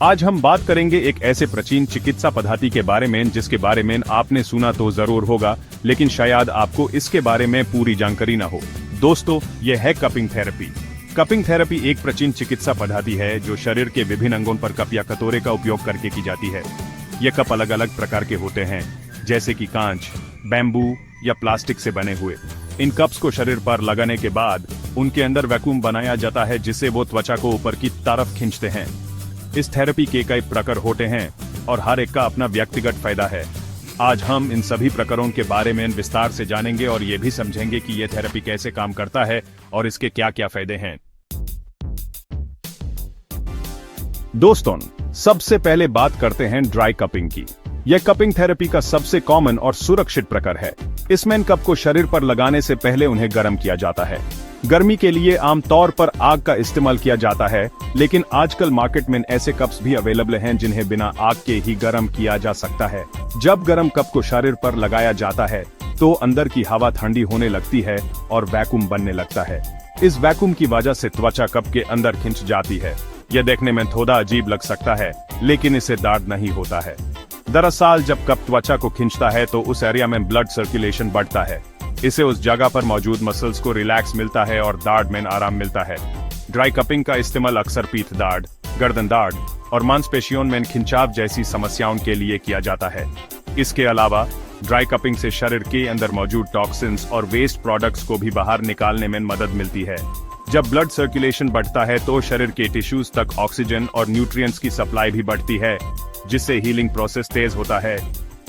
आज हम बात करेंगे एक ऐसे प्राचीन चिकित्सा पद्धति के बारे में जिसके बारे में आपने सुना तो जरूर होगा, लेकिन शायद आपको इसके बारे में पूरी जानकारी न हो। दोस्तों, यह है कपिंग थेरेपी। कपिंग थेरेपी एक प्राचीन चिकित्सा पद्धति है जो शरीर के विभिन्न अंगों पर कप या कटोरे का उपयोग करके की जाती है। ये कप अलग अलग प्रकार के होते हैं, जैसे कि कांच, बैम्बू या प्लास्टिक से बने हुए। इन कप्स को शरीर पर लगाने के बाद उनके अंदर वैक्यूम बनाया जाता है, जिससे वो त्वचा को ऊपर की तरफ खींचते हैं। इस थेरेपी के कई प्रकार होते हैं और हर एक का अपना व्यक्तिगत फायदा है। आज हम इन सभी प्रकारों के बारे में विस्तार से जानेंगे और ये भी समझेंगे कि यह थेरेपी कैसे काम करता है और इसके क्या क्या फायदे हैं। दोस्तों, सबसे पहले बात करते हैं ड्राई कपिंग की। यह कपिंग थेरेपी का सबसे कॉमन और सुरक्षित प्रकार है। इसमें इन कप को शरीर पर लगाने से पहले उन्हें गर्म किया जाता है। गर्मी के लिए आमतौर पर आग का इस्तेमाल किया जाता है, लेकिन आजकल मार्केट में ऐसे कप्स भी अवेलेबल हैं जिन्हें बिना आग के ही गर्म किया जा सकता है। जब गर्म कप को शरीर पर लगाया जाता है तो अंदर की हवा ठंडी होने लगती है और वैक्यूम बनने लगता है। इस वैक्यूम की वजह से त्वचा कप के अंदर खिंच जाती है। यह देखने में थोड़ा अजीब लग सकता है, लेकिन इससे दर्द नहीं होता है। दरअसल जब कप त्वचा को खींचता है तो उस एरिया में ब्लड सर्कुलेशन बढ़ता है। इससे उस जगह पर मौजूद मसल्स को रिलैक्स मिलता है और दर्द में आराम मिलता है। ड्राई कपिंग का इस्तेमाल अक्सर पीठ दर्द, गर्दन दर्द और मांसपेशियों में खिंचाव जैसी समस्याओं के लिए किया जाता है। इसके अलावा ड्राई कपिंग से शरीर के अंदर मौजूद टॉक्सिन्स और वेस्ट प्रोडक्ट्स को भी बाहर निकालने में मदद मिलती है। जब ब्लड सर्कुलेशन बढ़ता है तो शरीर के टिश्यूज तक ऑक्सीजन और न्यूट्रिएंट्स की सप्लाई भी बढ़ती है, जिससे हीलिंग प्रोसेस तेज होता है।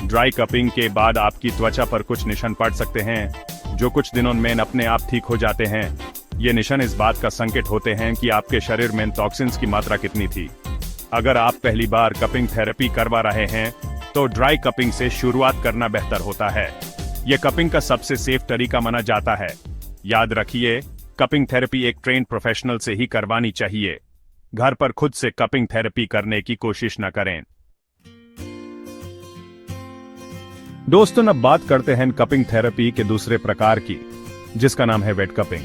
ड्राई कपिंग के बाद आपकी त्वचा पर कुछ निशान पड़ सकते हैं, जो कुछ दिनों में अपने आप ठीक हो जाते हैं। ये निशान इस बात का संकेत होते हैं कि आपके शरीर में टॉक्सिन्स की मात्रा कितनी थी। अगर आप पहली बार कपिंग थेरेपी करवा रहे हैं तो ड्राई कपिंग से शुरुआत करना बेहतर होता है। यह कपिंग का सबसे सेफ तरीका माना जाता है। याद रखिए, कपिंग थेरेपी एक ट्रेन्ड प्रोफेशनल से ही करवानी चाहिए। घर पर खुद से कपिंग थेरेपी करने की कोशिश न करें। दोस्तों, अब बात करते हैं कपिंग थेरेपी के दूसरे प्रकार की, जिसका नाम है वेट कपिंग।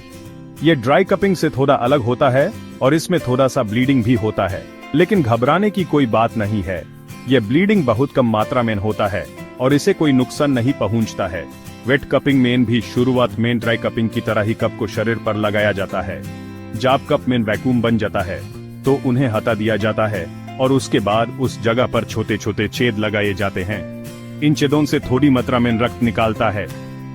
ये ड्राई कपिंग से थोड़ा अलग होता है और इसमें थोड़ा सा ब्लीडिंग भी होता है, लेकिन घबराने की कोई बात नहीं है। ये ब्लीडिंग बहुत कम मात्रा में होता है और इसे कोई नुकसान नहीं पहुंचता है। वेट कपिंग में भी शुरुआत में ड्राई कपिंग की तरह ही कप को शरीर पर लगाया जाता है। जब कप में वैक्यूम बन जाता है तो उन्हें हटा दिया जाता है और उसके बाद उस जगह पर छोटे छोटे छेद लगाए जाते हैं। इन छेदों से थोड़ी मात्रा में रक्त निकालता है।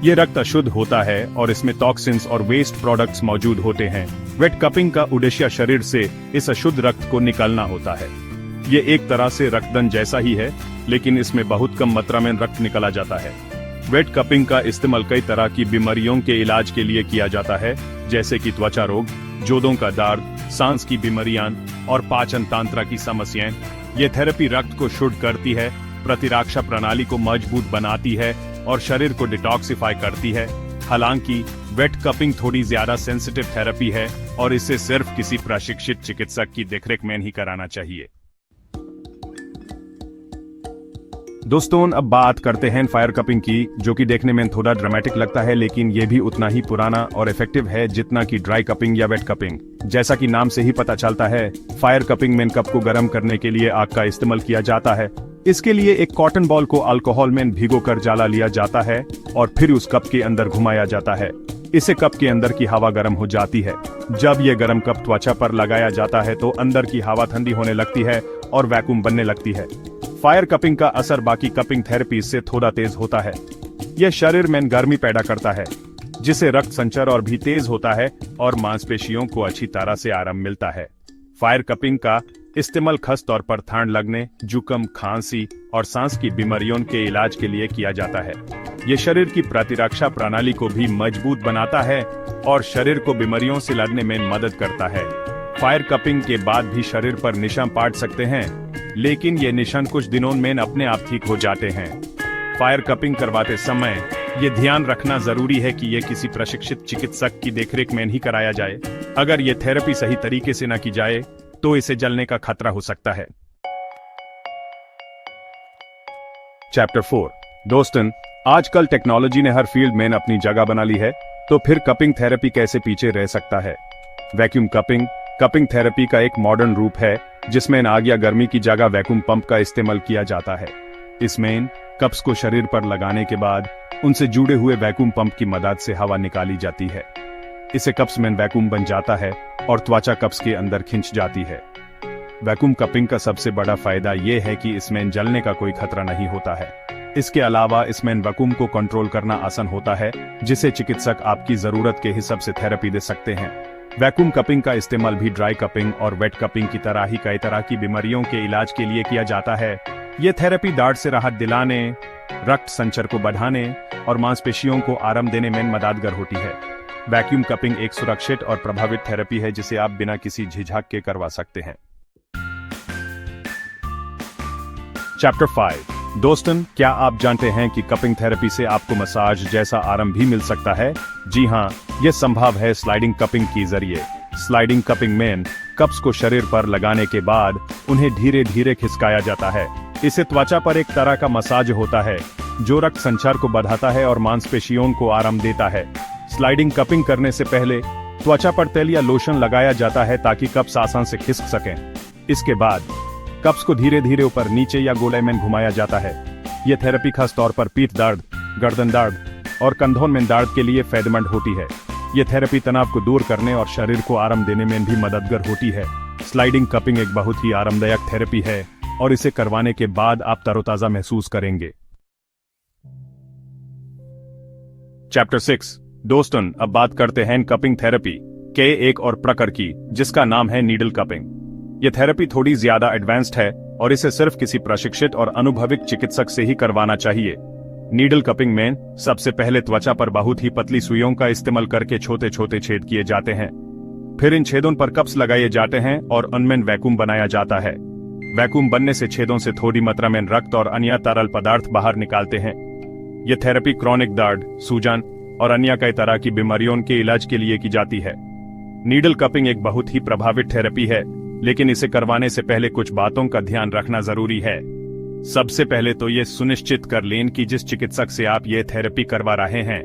ये रक्त अशुद्ध होता है और इसमें टॉक्सिन्स और वेस्ट प्रोडक्ट्स मौजूद होते हैं। वेट कपिंग का उद्देश्य शरीर से इस अशुद्ध रक्त को निकालना होता है। ये एक तरह से रक्तदान जैसा ही है, लेकिन इसमें बहुत कम मात्रा में रक्त निकाला जाता है। वेट कपिंग का इस्तेमाल कई तरह की बीमारियों के इलाज के लिए किया जाता है, जैसे कि त्वचा रोग, जोड़ों का दर्द, सांस की बीमारियां और पाचन तंत्र की समस्याएं। ये थेरेपी रक्त को शुद्ध करती है, प्रतिरक्षा प्रणाली को मजबूत बनाती है और शरीर को डिटॉक्सिफाई करती है। हालांकि वेट कपिंग थोड़ी ज्यादा सेंसिटिव थेरेपी है और इसे सिर्फ किसी प्रशिक्षित चिकित्सक की देखरेख में ही कराना चाहिए। दोस्तों, अब बात करते हैं फायर कपिंग की, जो कि देखने में थोड़ा ड्रामेटिक लगता है, लेकिन ये भी उतना ही पुराना और इफेक्टिव है जितना कि ड्राई कपिंग या वेट कपिंग। जैसा कि नाम से ही पता चलता है, फायर कपिंग में कप को गर्म करने के लिए आग का इस्तेमाल किया जाता है। इसके लिए एक कॉटन बॉल को अल्कोहल में भिगोकर जला लिया जाता है और फिर उस कप के अंदर घुमाया जाता है। इससे कप के अंदर की हवा गर्म हो जाती है। जब यह गर्म कप त्वचा पर लगाया जाता है तो अंदर की हवा ठंडी होने लगती है और वैक्यूम बनने लगती है। फायर कपिंग का असर बाकी कपिंग थेरेपी से थोड़ा तेज होता है। यह शरीर में गर्मी पैदा करता है, जिससे रक्त संचार और भी तेज होता है और मांसपेशियों को अच्छी तरह से आराम मिलता है। फायर कपिंग का इस्तेमाल खास तौर पर ठंड लगने, जुकाम, खांसी और सांस की बीमारियों के इलाज के लिए किया जाता है। ये शरीर की प्रतिरक्षा प्रणाली को भी मजबूत बनाता है और शरीर को बीमारियों से लड़ने में मदद करता है। फायर कपिंग के बाद भी शरीर पर निशान पड़ सकते हैं, लेकिन ये निशान कुछ दिनों में अपने आप ठीक हो जाते हैं। फायर कपिंग करवाते समय ये ध्यान रखना जरूरी है कि ये किसी प्रशिक्षित चिकित्सक की देखरेख में ही कराया जाए। अगर ये थेरेपी सही तरीके से न की जाए तो इसे जलने का खतरा हो सकता है। चैप्टर 4। दोस्तों, आजकल टेक्नोलॉजी ने हर फील्ड में अपनी जगह बना ली है, तो फिर कपिंग थेरेपी कैसे पीछे रह सकता है? वैक्यूम कपिंग कपिंग थेरेपी का एक मॉडर्न रूप है जिसमें आग या गर्मी की जगह वैक्यूम पंप का इस्तेमाल किया जाता है। इसमें कप्स को शरीर पर लगाने के बाद उनसे जुड़े हुए वैक्यूम पंप की मदद से हवा निकाली जाती है। इसे कप्स में वैक्यूम बन जाता है और त्वचा कप्स के अंदर खिंच जाती है। वैक्यूम कपिंग का सबसे बड़ा फायदा यह है कि इसमें जलने का कोई खतरा नहीं होता है। इसके अलावा इसमें वैक्यूम को कंट्रोल करना आसान होता है, जिसे चिकित्सक आपकी जरूरत के हिसाब से थेरेपी दे सकते हैं। वैक्यूम कपिंग का इस्तेमाल भी ड्राई कपिंग और वेट कपिंग की तरह ही कई तरह की बीमारियों के इलाज के लिए किया जाता है। ये थेरेपी दर्द से राहत दिलाने, रक्त संचार को बढ़ाने और मांसपेशियों को आराम देने में मददगार होती है। वैक्यूम कपिंग एक सुरक्षित और प्रभावित थेरेपी है जिसे आप बिना किसी झिझक के करवा सकते हैं। चैप्टर 5। दोस्तों, क्या आप जानते हैं कि कपिंग थेरेपी से आपको मसाज जैसा आराम भी मिल सकता है? जी हाँ, यह संभव है स्लाइडिंग कपिंग के जरिए। स्लाइडिंग कपिंग में कप्स को शरीर पर लगाने के बाद उन्हें धीरे धीरे खिसकाया जाता है। इसे त्वचा पर एक तरह का मसाज होता है जो रक्त संचार को बढ़ाता है और मांसपेशियों को आराम देता है। स्लाइडिंग कपिंग करने से पहले त्वचा पर तेल या लोशन लगाया जाता है ताकि कप्स आसान से खिसक सकें। इसके बाद कप्स को धीरे धीरे ऊपर नीचे या गोले में घुमाया जाता है। यह थेरेपी खास तौर पर पीठ दर्द, गर्दन दर्द और कंधों में दर्द के लिए फायदेमंद होती है। यह थेरेपी तनाव को दूर करने और शरीर को आराम देने में भी मददगार होती है। स्लाइडिंग कपिंग एक बहुत ही आरामदायक थेरेपी है और इसे करवाने के बाद आप तरोताजा महसूस करेंगे। चैप्टर 6। दोस्तों, अब बात करते हैं कपिंग थेरेपी के एक और प्रकार की, जिसका नाम है नीडल कपिंग। यह थेरेपी थोड़ी ज्यादा एडवांस्ड है और इसे सिर्फ किसी प्रशिक्षित और अनुभवी चिकित्सक से ही करवाना चाहिए। नीडल कपिंग में सबसे पहले त्वचा पर बहुत ही पतली सुइयों का इस्तेमाल करके छोटे छोटे छेद किए जाते हैं। फिर इन छेदों पर कप्स लगाए जाते हैं और उनमें वैक्यूम बनाया जाता है। वैक्यूम बनने से छेदों से थोड़ी मात्रा में रक्त और अन्य तरल पदार्थ बाहर निकालते हैं। यह थेरेपी क्रॉनिक दर्द, सूजन और अन्य कई तरह की बीमारियों के इलाज के लिए की जाती है। नीडल कपिंग एक बहुत ही प्रभावी थेरेपी है, लेकिन इसे करवाने से पहले कुछ बातों का ध्यान रखना जरूरी है। सबसे पहले तो ये सुनिश्चित कर लें कि जिस चिकित्सक से आप ये थेरेपी करवा रहे हैं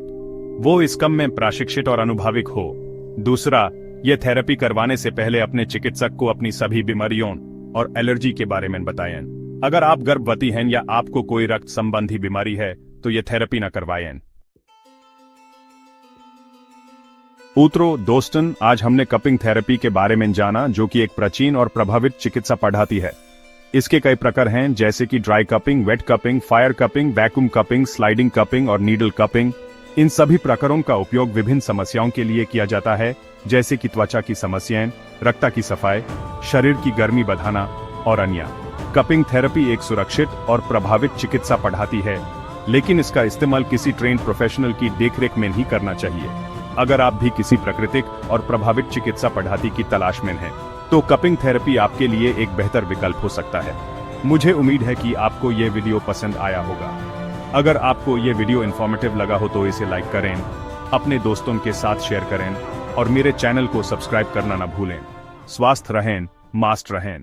वो इस काम में प्रशिक्षित और अनुभवी हो। दूसरा, ये थेरेपी करवाने से पहले अपने चिकित्सक को अपनी सभी बीमारियों और एलर्जी के बारे में बताएं। अगर आप गर्भवती हैं या आपको कोई रक्त संबंधी बीमारी है तो ये थेरेपी न करवाएं। दोस्तों, आज हमने कपिंग थेरेपी के बारे में जाना, जो कि एक प्राचीन और प्रभावित चिकित्सा पद्धति है। इसके कई प्रकार हैं, जैसे कि dry cupping, wet cupping, fire cupping, vacuum cupping, sliding cupping और नीडल कपिंग। इन सभी प्रकारों का उपयोग विभिन्न समस्याओं के लिए किया जाता है, जैसे कि त्वचा की समस्याएं, रक्त की सफाई, शरीर की गर्मी बढ़ाना और अन्य। कपिंग थेरेपी एक सुरक्षित और प्रभावित चिकित्सा पद्धति है, लेकिन इसका इस्तेमाल किसी ट्रेन्ड प्रोफेशनल की देखरेख में ही करना चाहिए। अगर आप भी किसी प्राकृतिक और प्रभावित चिकित्सा पद्धति की तलाश में हैं, तो कपिंग थेरेपी आपके लिए एक बेहतर विकल्प हो सकता है। मुझे उम्मीद है कि आपको ये वीडियो पसंद आया होगा। अगर आपको ये वीडियो इन्फॉर्मेटिव लगा हो तो इसे लाइक करें, अपने दोस्तों के साथ शेयर करें और मेरे चैनल को सब्सक्राइब करना न भूलें। स्वस्थ रहें, मस्त रहें।